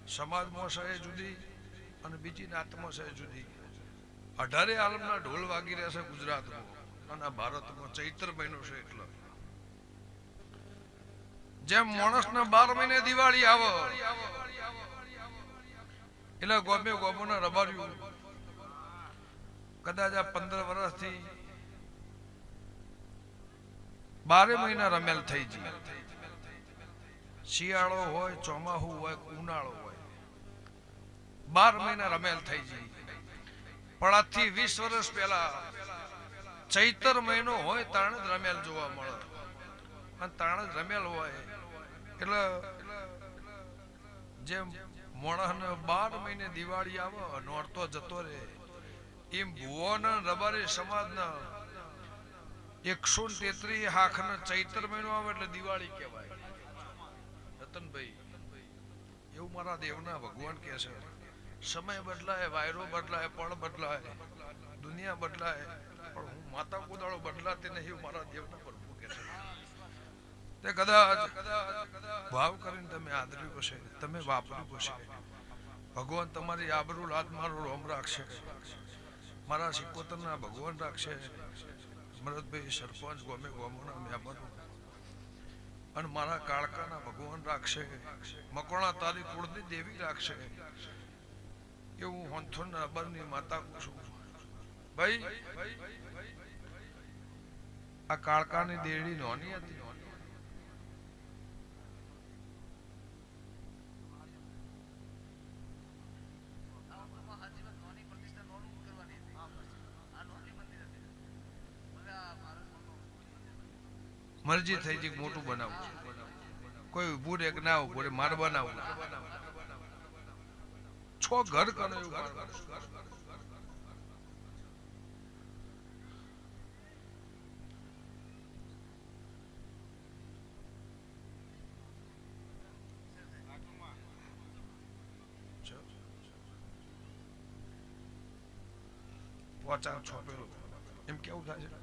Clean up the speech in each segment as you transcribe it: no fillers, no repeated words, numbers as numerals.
સમાજમાં છે જુદી અને બીજી નાતમાં છે જુદી. 18 આલમના ઢોલ વાગી રહ્યા છે ગુજરાતમાં અને આ ભારતમાં ચૈત્ર મહિનો છે એટલે જેમ માણસના 12 મહિને દિવાળી આવે એટલે ગોમે ગોમોના રબાર્યું કદાચ આ 15 વર્ષથી 12 મહિના રમેલ થઈ જાય. શિયાળો હોય, ચોમાસું હોય, ઉનાળો હોય, 12 મહિના રમેલ થઈ જાય. પણ આજથી 20 વર્ષ પહેલા ચૈતર મહિનો હોય તાણ જ રમેલ જોવા મળે અને તાણ જ રમેલ હોય એટલે જેમ મોણસને 12 મહિને દિવાળી આવે નોરતો જતો રહે એમ ભુવોના રબારી સમાજના 133 હાખના ચૈતર મહિનો આવે એટલે દિવાળી કહેવાય. રતનભાઈ એવું મારા દેવના ભગવાન કહે છે. સમય બદલાય, વાયરો બદલાય, પળ બદલાય, દુનિયા બદલાય, પણ હું માતા કુદાળો બદલાતી નહીં એવું મારા દેવના પ્રભુ કહે છે. તે કદાચ ભાવ કરીને તમે આદર્યું હશે, તમે વાપર્યું હશે, ભગવાન તમારી આબરૂ લાત મારો રોમ રાખશે, મારા સિકોતરના ભગવાન રાખશે, મરદભાઈ સરપંચ ગોમે ગોમોના મહેમાનો અને મારા કાળકાના ભગવાન રાખશે, મકોણા તારી કુળની દેવી રાખશે એવું હોંથોના અબરની માતા કહું છું. ભાઈ આ કાળકાની દેડી નોની હતી. મરજી થઈ ગઈ મોટું બનાવવું, કોઈ ઉભું રે કે ના ઉભું રે, મારે બનાવવું. 6 ઘર કરે એવું વાચાર છોપેલું એમ કેવું થાય છે.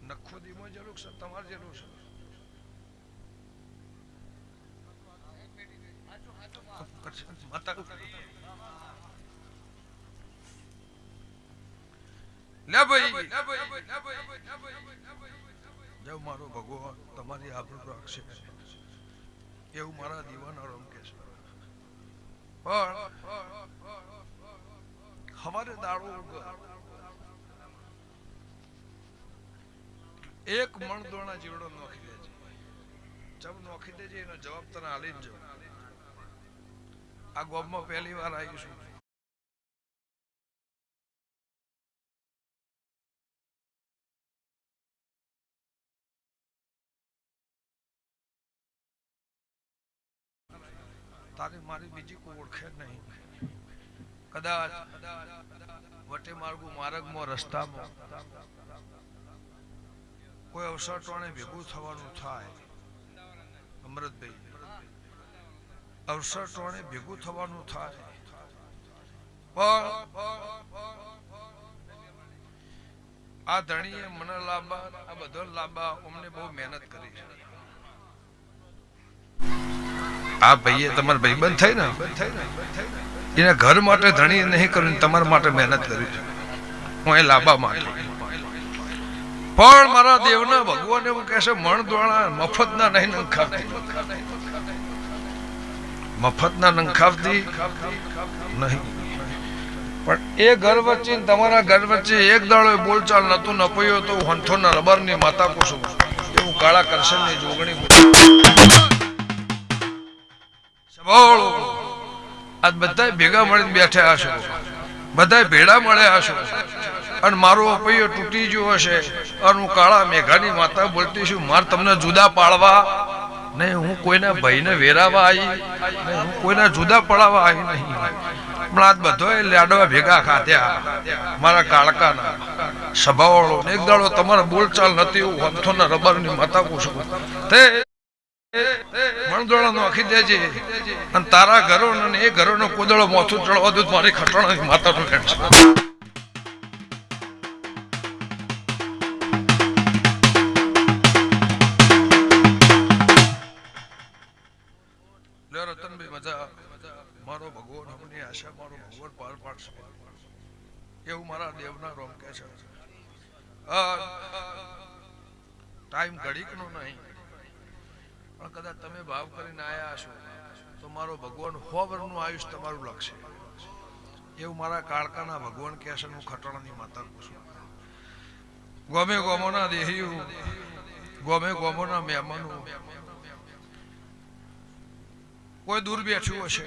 નખો દીમો જેલું છે તમારે જેલું છે. લે ભાઈ જો મારો ભગવાન તમારી આબરૂ રાખશે એવું મારા દીવાના રમ કે છે. પણ હવારે દાડો એક મણ દોણા જીવડો નોખી દેજે. જબ નોખી દેજે એનો જવાબ તને આલી જ જાઉં. આ ગોમમાં પહેલી વાર આવીશું. તારી મારી બીજી કોઈ ઓળખે નહીં. કદાચ વટે માર્ગમાં રસ્તામાં કોઈ અવસર ટોણે ભેગું થવાનું થાય. અમૃતભાઈ અવસર ટોણે ભેગું થવાનું થાય પણ આ ધણીએ મને લાંબા આ બધો લાંબા અમને બહુ મહેનત કરી છે. આ ભાઈએ તમારા ભાઈબંધ થઈ ને એના ઘર માટે ધણી નહીં કર્યું, તમારા માટે મહેનત કરી છે. હું એ લાંબા માટે પણ મારા દેવના ભગવાન એવું કહે છે મણ દોણા મફતના નહીં નંખાવતી, મફતના નંખાવતી નહીં. પણ એ ઘર વચ્ચે તમારા ઘર વચ્ચે એક દાડો બોલચાલ નતું નપયો તો હંથોના રબરની માતા કુસુમ એવું કાળા કરશનની જોગણી આજ બધા ભેગા મળીને બેઠા હશો, બધા ભેડા મળ્યા હશો અને મારો અપૈયો તૂટી ગયો હશે અને હું કાળા મેઘાની માતા બોલતી છું મારે તમને જુદા પાડવા નહીં, હું કોઈના ભાઈને વેરાવા આવી નહીં, હું કોઈના જુદા પડાવવા આવી નહીં. પણ આજ બધો લાડવા ભેગા ખાધ્યા મારા કાળકાના સભાવાળો. એક દાડો તમારા બોલચાલ નથી એવું હંથોના રબરની માતા પૂછું તે મણદોળા નોખી દેજે અને તારા ઘરો અને એ ઘરોનો કોદળો મોથું ચડવા દઉં મારી ખટોણા માતા નું ખેડ છે. મજા મારો ભગવાન હમની આશા મારો ભગવાન પાર પાડશે એવું મારા દેવના રોમ કે છે ટાઈમ ઘડીકનો નહીં પણ કદાચ તમે ભાવ કરીને આયા છો તો મારો ભગવાન 100 વર્ષનું આયુષ તમારું લાગશે એવું મારા કાળકાના ભગવાન કહે છે હું ખટાણાની માતા પૂછું ગોમે ગોમોના દેહીયું ગોમે ગોમોના મહેમાનો કોઈ દૂર બેઠું હશે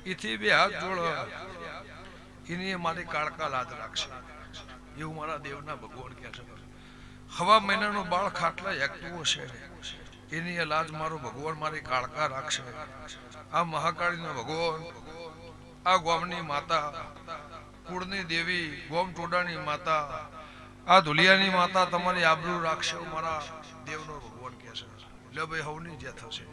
એથી બે હાથ જોડ એની મારી કાળકા લાદ રાખશે એવું મારા દેવના ભગવાન કહે છે હવા મહિનાનો બાળ ખાટલા હેકતું હશે એની લાજ મારો ભગવાન મારી કાળકા રાખશે આ મહાકાળીનો ભગવાન આ ગોમની માતા કુળની દેવી ગોમ ટોડાની માતા આ ધુલિયાની માતા તમારી આબરૂ રાખશે મારા દેવનો ભગવાન કહે છે એટલે ભાઈ હવની જે થશે